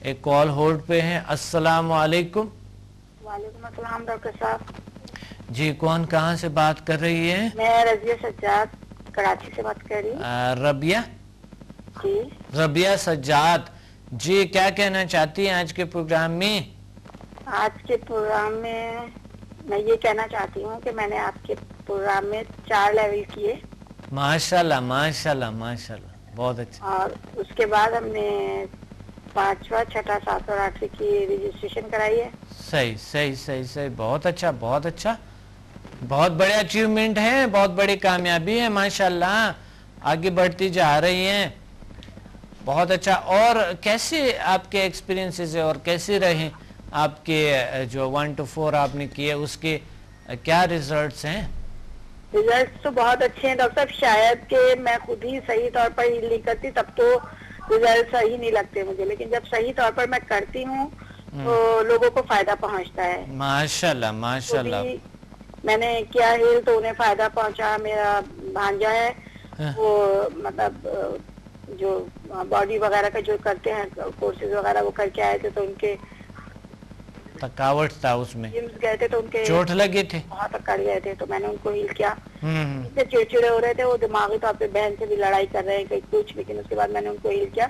एक call hold पे हैं। अस्सलाम वालेकुम। वालेकुम अस्सलाम डॉक्टर साहब। जी, कौन कहाँ से बात कर रही है? मैं रजिया सज्जाद कराची से बात कर रही हूँ। रबिया जी, रबिया सज्जाद जी, क्या कहना चाहती हैं आज के प्रोग्राम में? आज के प्रोग्राम में मैं ये कहना चाहती हूँ कि मैंने आपके प्रोग्राम में 4 लेवल किए। माशाल्लाह माशाल्लाह माशाल्लाह, बहुत अच्छा। और उसके बाद हमने 5वां, 6ठा, 7वां और 8वीं की रजिस्ट्रेशन कराई है। सही सही सही सही, बहुत अच्छा बहुत अच्छा, बहुत बड़े अचीवमेंट है, बहुत बड़ी कामयाबी है माशाल्लाह, आगे बढ़ती जा रही हैं, बहुत अच्छा। और कैसे आपके एक्सपीरियंसेस है और कैसे रहे आपके जो 1 to 4 आपने किए, उसके क्या रिजल्ट्स हैं? रिजल्ट तो बहुत अच्छे हैं डॉक्टर साहब। शायद कि मैं खुद ही सही तौर पर हील नहीं करती तब तो रिजल्ट सही नहीं लगते मुझे, लेकिन जब सही तौर पर मैं करती हूँ तो लोगों को फायदा पहुँचता है। माशाल्लाह माशाल्लाह। मैंने किया हील तो उन्हें फायदा पहुँचा। मेरा भांजा है, वो मतलब जो बॉडी वगैरह का जो करते हैं कोर्सेज वगैरह वो करके आए थे, तो उनके थकावट था, उसमें जिम्स गए थे तो उनके चोट लगे थे, बहुत अकड़ गए थे, तो मैंने उनको हील किया। इतने चिड़चिड़े हो रहे थे, वो दिमागी तौर पे बहन से भी लड़ाई कर रहे हैं कहीं कुछ, लेकिन उसके बाद मैंने उनको हील किया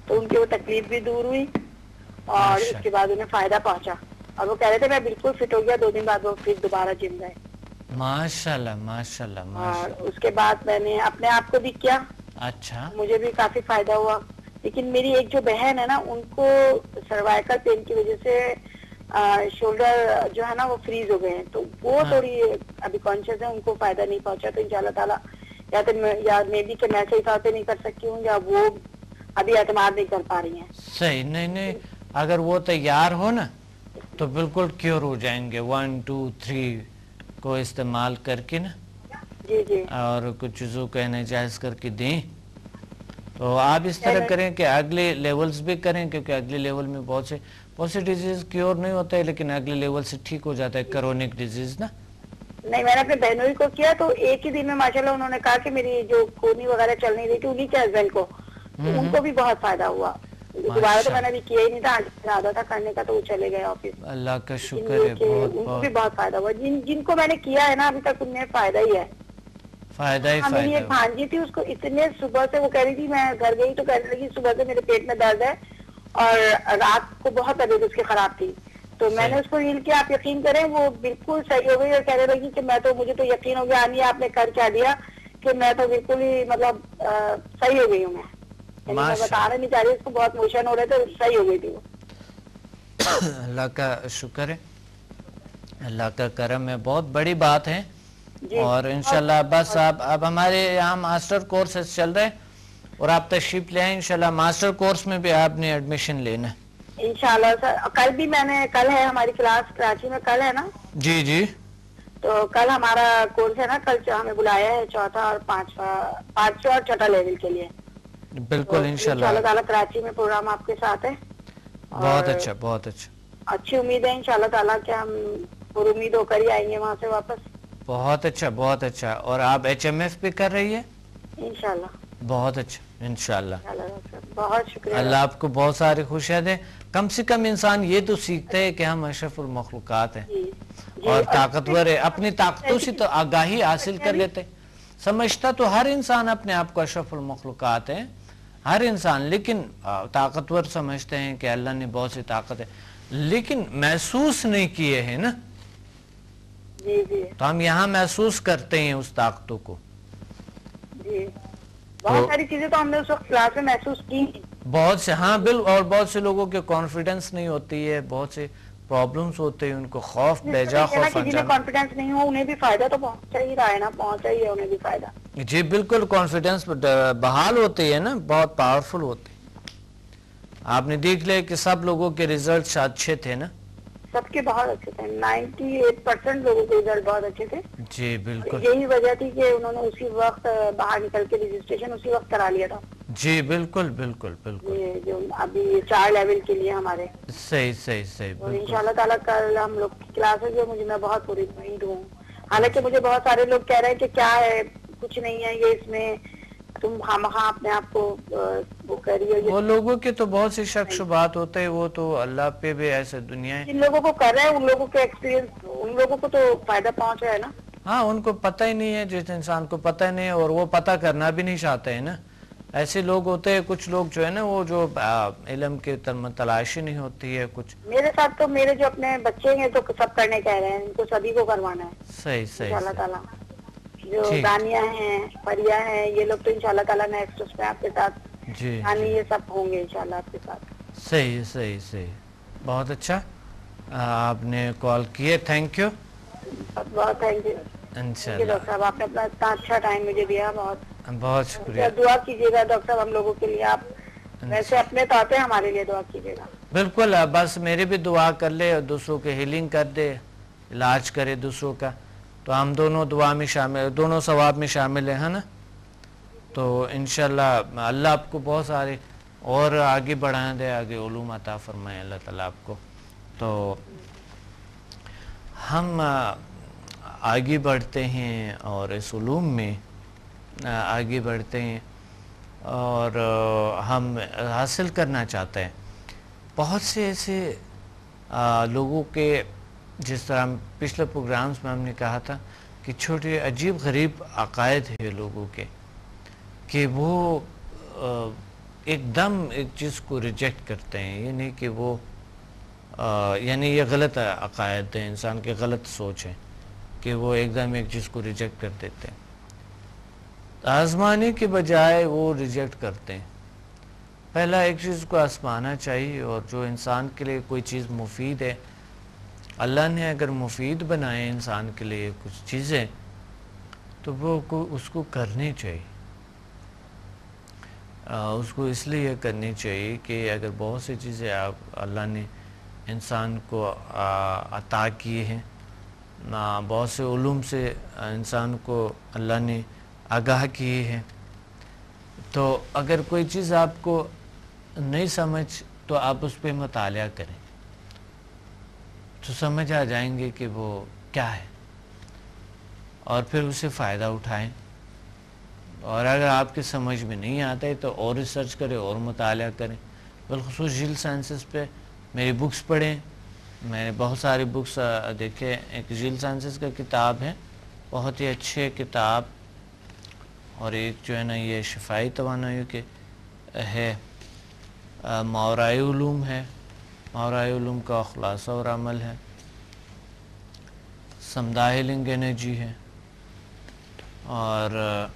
तो उनकी वो तकलीफ भी दूर हुई और उसके बाद उन्हें फायदा पहुंचा। और वो कह रहे थे मैं बिल्कुल फिट हो गया। 2 दिन बाद वो फिर दोबारा जिम गए। माशाल्लाह माशाल्लाह माशाल्लाह। और उसके बाद मैंने अपने आप को भी किया। अच्छा, मुझे भी काफी फायदा हुआ। लेकिन मेरी एक जो बहन है ना, उनको सर्वाइकल पेन की वजह से शोल्डर जो है ना वो फ्रीज हो गए हैं, तो वो थोड़ी अभी कॉन्शियस है, उनको फायदा नहीं पहुंचा। तो इंशाल्लाह ताला या तो मे बी कि मैं सही तौर पे नहीं कर सकती हूँ या वो अभी एतमाद नहीं कर पा रही हैं। सही, नहीं नहीं, अगर वो तैयार हो ना तो बिल्कुल क्योर हो जाएंगे 1 2 3 को इस्तेमाल करके ना, जी जी, और कुछ चीज़ों को एनर्जाइज करके दें। तो आप इस तरह करें कि अगले लेवल्स भी करें, क्योंकि अगले लेवल में बहुत से डिजीज क्योर नहीं होता है, लेकिन अगले लेवल से ठीक हो जाता है, क्रोनिक डिजीज ना। नहीं, मैंने अपने बहनोई को किया तो एक ही दिन में माशाल्लाह उन्होंने कहा कि मेरी जो खूनी वगैरह चल नहीं रही थी, उन्हीं के हस्बैंड को, तो उनको भी बहुत फायदा हुआ। दोबारा तो मैंने अभी किया ही नहीं था, इरादा था करने का, तो वो चले गए ऑफिस। अल्लाह का शुक्र है, बहुत उनको भी बहुत फायदा हुआ। जिनको मैंने किया है ना अभी तक, उन्हें फायदा ही है, फायदा ही मेरी फायदा। एक भांजी थी, उसको इतने सुबह से वो कह रही थी, मैं घर गई तो कहने लगी सुबह से मेरे पेट में दर्द है और रात को बहुत तबीयत उसकी खराब थी, तो मैंने उसको हील किया। आप यकीन करें वो बिल्कुल सही हो गई और कहने लगी कि मुझे तो यकीन हो गया आनी आपने कर क्या दिया, कि मैं तो बिल्कुल ही मतलब सही हो गई हूँ। मैं बताना नहीं चाह रही, उसको बहुत मोशन हो रहे थे, सही हो गई थी वो। अल्लाह का शुक्र है, अल्लाह का करम है, बहुत बड़ी बात है। और इंशाल्लाह बस आप अब हमारे यहाँ मास्टर कोर्सेज चल रहे हैं और आप तशरीफ ले आए, इंशाल्लाह मास्टर कोर्स में भी आपने एडमिशन लेना है इंशाल्लाह। सर कल है हमारी क्लास कराची में, कल है ना? जी जी। तो कल हमारा कोर्स है ना, कल हमें बुलाया है 4था और 5वां और 6ठा लेवल के लिए। बिल्कुल, तो इंशाल्लाह ताला कराची में प्रोग्राम आपके साथ है। बहुत अच्छा बहुत अच्छा, अच्छी उम्मीद है इंशाल्लाह ताला कि हम पूरी उम्मीद होकर ही आएंगे वहाँ से वापस। बहुत अच्छा बहुत अच्छा। और आप HMF भी कर रही है? इंशाल्लाह। बहुत अच्छा, इंशाल्लाह। बहुत शुक्रिया। अल्लाह आपको बहुत सारी खुशियाँ दे। कम से कम इंसान ये तो सीखता है कि हम अशरफुल मखलूकात हैं और ताकतवर है, अपनी ताकतों से तो आगाही हासिल कर लेते। समझता तो हर इंसान अपने आप को अशरफुल मखलूकात है, हर इंसान, लेकिन ताकतवर समझते हैं कि अल्लाह ने बहुत सी ताकत है, लेकिन महसूस नहीं किए हैं ना। जी जी, तो हम यहाँ महसूस करते हैं उस ताकतों को। जी, बहुत सारी चीजें तो हमने उस वक्त क्लास में महसूस की। बहुत से, हाँ बिल्कुल, और बहुत से लोगों के कॉन्फिडेंस नहीं होती है, बहुत से प्रॉब्लम्स होते हैं, उनको खौफ, बेजा खौफ। जिन्हें कॉन्फिडेंस नहीं हो उन्हें भी फायदा तो पहुंचा ही रहा है ना, पहुंचा ही है उन्हें भी फायदा। जी बिल्कुल, कॉन्फिडेंस बहाल होती है ना, बहुत पावरफुल होती है। आपने देख लिया कि सब लोगों के रिजल्ट अच्छे थे ना, सबके बहुत अच्छे थे। 98% लोगों के रिजल्ट बहुत अच्छे थे। जी बिल्कुल, यही वजह थी कि उन्होंने उसी वक्त बाहर निकल के रजिस्ट्रेशन उसी वक्त करा लिया था। जी बिल्कुल बिल्कुल बिल्कुल, ये जो अभी 4 लेवल के लिए हमारे। सही सही सही, और इंशाल्लाह ताला कल हम लोग की क्लासेस है, मुझे मैं बहुत पूरी उम्मीद हूँ। हालांकि मुझे बहुत सारे लोग कह रहे हैं कि क्या है, कुछ नहीं है ये, इसमें तुम खामखा अपने आप को वो कर रही हो। वो लोगों के तो बहुत से शक शुबात होते हैं, वो तो अल्लाह पे भी ऐसे दुनिया है। जिन लोगों को कर रहे हैं उन लोगों के एक्सपीरियंस, उन लोगों को तो फायदा पहुंच रहा है ना। हाँ, उनको पता ही नहीं है, जिस इंसान को पता ही नहीं है और वो पता करना भी नहीं चाहते हैं ना, ऐसे लोग होते हैं। कुछ लोग जो है ना वो जो इल्म के तलाशी नहीं होती है कुछ। मेरे साथ तो मेरे जो अपने बच्चे हैं तो सब करने कह रहे हैं, इनको सभी को करवाना है सही सही, इंशाल्लाह सही। ताला। जो ठीक। दानिया हैं, परिया हैं, ये लोग तो इंशाल्लाह ताला नेक्स्ट उसमें आपके साथ जी दानी जी, ये सब होंगे इंशाल्लाह आपके साथ। सही सही सही, बहुत अच्छा आपने कॉल किए, थैंक यू। बहुत बहुत थैंक यू इंशाल्लाह, डॉक्टर साहब, आपने अपना इतना अच्छा टाइम मुझे दिया, बहुत बहुत शुक्रिया। दुआ कीजिएगा डॉक्टर साहब हम लोगों के लिए। आप वैसे अपने तो आते हैं, हमारे लिए दुआ कीजिएगा। बिल्कुल, बस मेरी भी दुआ कर ले और दूसरों के हीलिंग कर दे, इलाज करे दूसरों का, तो हम दोनों दुआ में शामिल, दोनों सवाब में शामिल है ना। तो इंशाल्लाह अल्लाह आपको बहुत सारे और आगे बढ़ा दे, आगे उलूम अता फरमाए अल्लाह ताला आपको। तो हम आगे बढ़ते हैं और इस उलूम में आगे बढ़ते हैं और हम हासिल करना चाहते हैं बहुत से ऐसे लोगों के, जिस तरह पिछले प्रोग्राम्स में हमने कहा था कि छोटे अजीब गरीब अकायद है लोगों के, कि वो एकदम एक चीज़ को रिजेक्ट करते हैं। ये नहीं कि वो यानी ये गलत अकायद है, इंसान के गलत सोच है कि वो एकदम एक चीज़ को रिजेक्ट कर देते हैं। आजमाने के बजाय वो रिजेक्ट करते हैं। पहला एक चीज़ को आजमाना चाहिए, और जो इंसान के लिए कोई चीज़ मुफीद है, अल्लाह ने अगर मुफीद बनाए इंसान के लिए कुछ चीज़ें, तो वो उसको करनी चाहिए। उसको इसलिए करनी चाहिए कि अगर बहुत सी चीज़ें आप अल्लाह ने इंसान को अता किए हैं, बहुत से उलूम से इंसान को अल्लाह ने आगाह किए हैं, तो अगर कोई चीज़ आपको नहीं समझ तो आप उस पर मुतालिया करें, तो समझ आ जाएंगे कि वो क्या है, और फिर उससे फ़ायदा उठाएं। और अगर आपकी समझ में नहीं आता है तो और रिसर्च करें और मुतालिया करें। बिलखुसूस जील साइंसेस पे मेरी बुक्स पढ़ें। मैंने बहुत सारी बुक्स देखे। एक जील साइंसेस का किताब है, बहुत ही अच्छे किताब, और एक जो है ना ये शिफाई तवानाई के है, मावराए उलूम है, मावराए उलूम का खुलासा और अमल है, समदा हीलिंग एनर्जी है, और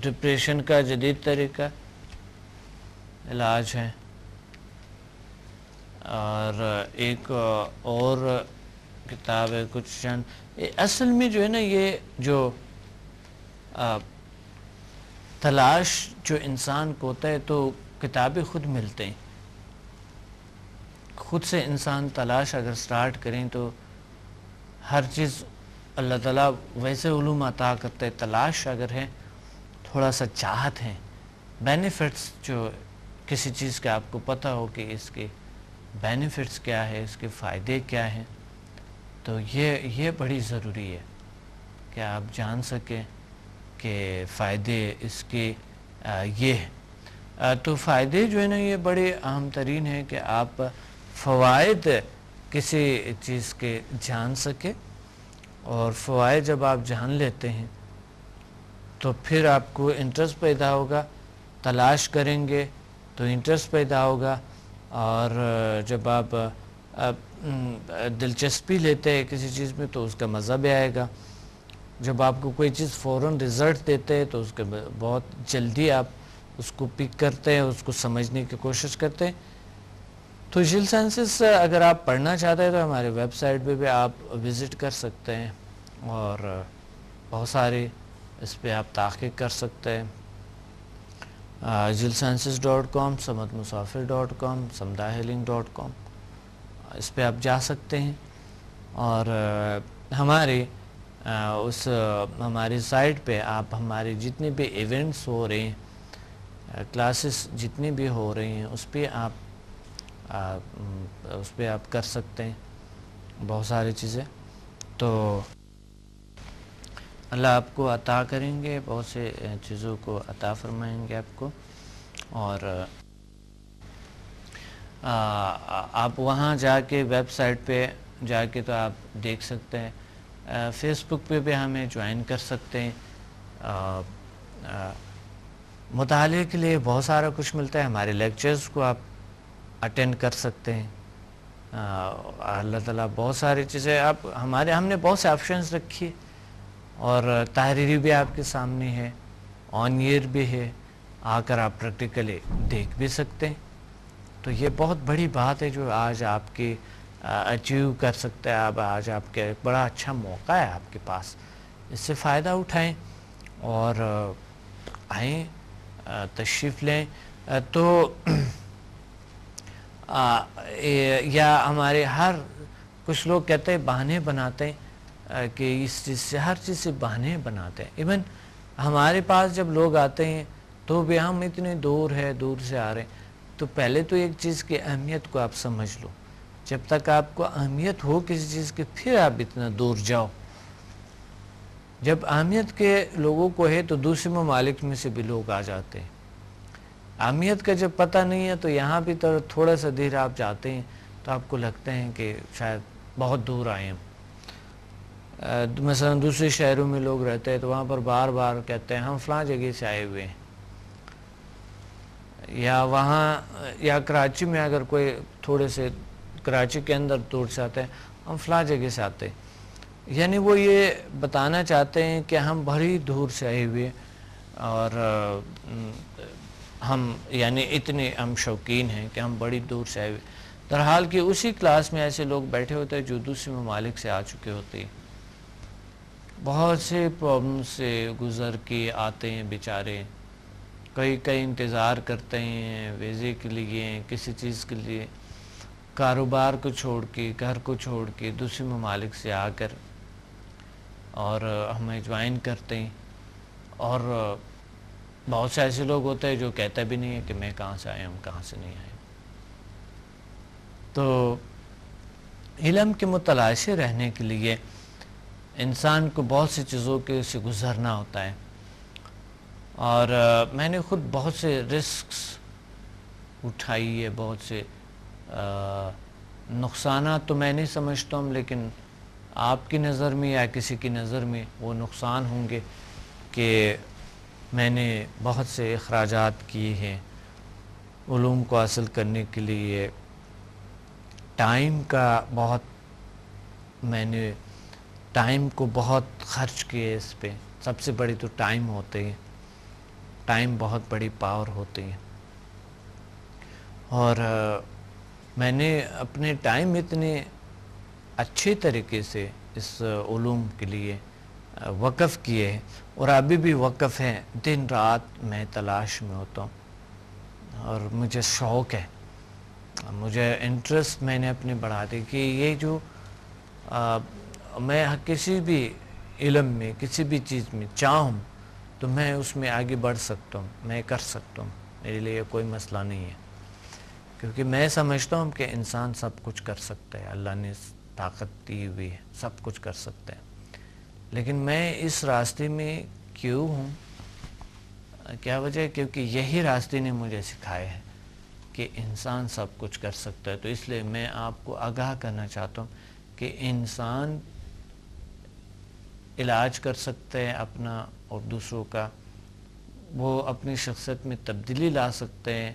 डिप्रेशन का जदीद तरीका इलाज है, और एक और किताब है कुछ चंद। असल में जो है ना ये जो तलाश जो इंसान को होता है, तो किताबें खुद मिलते हैं, खुद से इंसान तलाश अगर स्टार्ट करें तो हर चीज़ अल्लाह ताला वैसे उलूम अता करते हैं। तलाश अगर है, थोड़ा सा चाहत है, बेनिफिट्स जो किसी चीज़ के आपको पता हो कि इसके बेनिफिट्स क्या है, इसके फ़ायदे क्या हैं, तो ये बड़ी ज़रूरी है कि आप जान सकें कि फ़ायदे इसके ये है। तो फ़ायदे जो है ना ये बड़े अहम तरीन है कि आप फ़वाइद किसी चीज़ के जान सके, और फ़वाइद जब आप जान लेते हैं तो फिर आपको इंटरेस्ट पैदा होगा, तलाश करेंगे तो इंटरेस्ट पैदा होगा, और जब आप दिलचस्पी लेते हैं किसी चीज़ में तो उसका मज़ा भी आएगा। जब आपको कोई चीज़ फ़ौरन रिज़ल्ट देते हैं तो उसके बहुत जल्दी आप उसको पिक करते हैं, उसको समझने की कोशिश करते हैं। तो जील साइंसेस अगर आप पढ़ना चाहते हैं तो हमारे वेबसाइट पे भी आप विज़िट कर सकते हैं, और बहुत सारे इस पर आप तहक़ीक़ कर सकते हैं। jillsciences.com, samadmusafir.com, samdahealing.com, इस पे आप जा सकते हैं, और हमारी साइट पे आप हमारे जितने भी इवेंट्स हो रहे हैं, क्लासेस जितनी भी हो रही हैं, उस पर आप कर सकते हैं बहुत सारी चीज़ें। तो اللہ آپ کو عطا کریں گے، بہت سے چیزوں کو عطا فرمائیں گے آپ کو، اور آپ وہاں جا کے ویب سائٹ پہ جا کے تو آپ دیکھ سکتے ہیں، فیس بک پہ بھی ہمیں جوائن کر سکتے ہیں۔ مطالعے کے لیے بہت سارا کچھ ملتا ہے، ہمارے لیکچرز کو آپ اٹینڈ کر سکتے ہیں۔ اللہ تعالیٰ بہت ساری چیزیں ہم نے بہت سے آپشنز رکھی، اور تحریری بھی آپ کے سامنے ہے، آن ایئر بھی ہے، آ کر آپ پریکٹیکلی دیکھ بھی سکتے ہیں۔ تو یہ بہت بڑی بات ہے جو آج آپ کی اچیو کر سکتے ہیں آپ، آج آپ کے ایک بڑا اچھا موقع ہے آپ کے پاس، اس سے فائدہ اٹھائیں اور آئیں، تشریف لیں۔ تو یا ہمارے کچھ لوگ کہتے ہیں بہانے بناتے ہیں کہ اس چیز سے، ہر چیز سے بہانے بناتے ہیں۔ ایون ہمارے پاس جب لوگ آتے ہیں تو بھی ہم اتنے دور سے آ رہے ہیں، تو پہلے تو ایک چیز کی اہمیت کو آپ سمجھ لو، جب تک آپ کو اہمیت ہو کسی چیز کی پھر آپ اتنا دور جاؤ۔ جب اہمیت کے لوگوں کو ہے تو دوسرے ممالک میں سے بھی لوگ آ جاتے ہیں، اہمیت کا جب پتہ نہیں ہے تو یہاں بھی تو تھوڑا سا دیر آپ جاتے ہیں تو آپ کو لگتے ہیں کہ شاید بہت دور آئے ہیں۔ مثلا دوسرے شہروں میں لوگ رہتے ہیں تو وہاں پر بار بار کہتے ہیں ہم فلاں جگہ سے آئے ہوئے ہیں، یا کراچی میں اگر کوئی تھوڑے سے کراچی کے اندر دور سے آتے ہیں ہم فلاں جگہ سے آتے ہیں، یعنی وہ یہ بتانا چاہتے ہیں کہ ہم بڑی دور سے آئے ہوئے اور ہم یعنی اتنے ہم شوقین ہیں کہ ہم بڑی دور سے آئے ہوئے، درحال کہ اسی کلاس میں ایسے لوگ بیٹھے ہوتے ہیں جو دوسرے ممالک سے آ چکے ہوتے ہیں، بہت سے پرابلم سے گزر کے آتے ہیں بیچارے، کئی انتظار کرتے ہیں ویزے کے لیے، کسی چیز کے لیے، کاروبار کو چھوڑ کے، گھر کو چھوڑ کے دوسرے ممالک سے آ کر اور ہمیں جوائن کرتے ہیں۔ اور بہت سے ایسے لوگ ہوتے ہیں جو کہتے بھی نہیں ہیں کہ میں کہاں سے آیا ہوں، کہاں سے نہیں آیا۔ تو علم کے متلاشی رہنے کے لیے انسان کو بہت سی چیزوں کے سے گزرنا ہوتا ہے، اور میں نے خود بہت سے رسکس اٹھائی ہے، بہت سے نقصانات تو میں نہیں سمجھتا ہوں، لیکن آپ کی نظر میں یا کسی کی نظر میں وہ نقصان ہوں گے کہ میں نے بہت سے اخراجات کیے ہیں علوم کو حاصل کرنے کے لیے، ٹائم کو بہت خرچ کیے اس پہ، سب سے بڑی تو ٹائم ہوتے ہیں، ٹائم بہت بڑی پاور ہوتی ہے، اور میں نے اپنے ٹائم اتنے اچھے طریقے سے اس علوم کے لیے وقف کیے ہیں، اور ابھی بھی وقف ہیں، دن رات میں تلاش میں ہوتا ہوں، اور مجھے شوق ہے، مجھے انٹرسٹ میں نے اپنے بڑھا دی کہ یہ جو میں کسی بھی علم میں، کسی بھی چیز میں چاہوں تو میں اس میں آگے بڑھ سکتا ہوں، میں کر سکتا ہوں، میرے لیے کوئی مسئلہ نہیں ہے، کیونکہ میں سمجھتا ہوں کہ انسان سب کچھ کر سکتا ہے، اللہ نے طاقت دی ہوئی ہے، سب کچھ کر سکتا ہے، لیکن میں اس راستے میں کیوں ہوں، کیا وجہ ہے؟ کیونکہ یہی راستے نے مجھے سکھایا ہے کہ انسان سب کچھ کر سکتا ہے۔ تو اس لیے میں آپ کو آگاہ کرنا چاہتا ہوں کہ انسان علاج کر سکتے ہیں اپنا اور دوسروں کا، وہ اپنی شخصیت میں تبدیلی لا سکتے ہیں،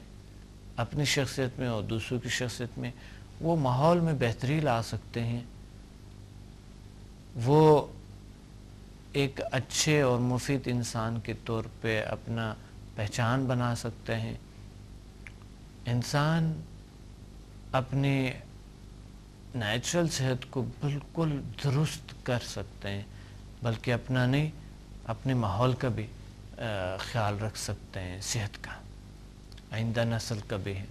اپنی شخصیت میں اور دوسروں کی شخصیت میں، وہ ماحول میں بہتری لا سکتے ہیں، وہ ایک اچھے اور مفید انسان کے طور پہ اپنا پہچان بنا سکتے ہیں۔ انسان اپنی نیچرل صحت کو بالکل درست کر سکتے ہیں، بلکہ اپنا نہیں، اپنے ماحول کا بھی خیال رکھ سکتے ہیں، صحت کا، آئندہ نسل کا بھی ہے۔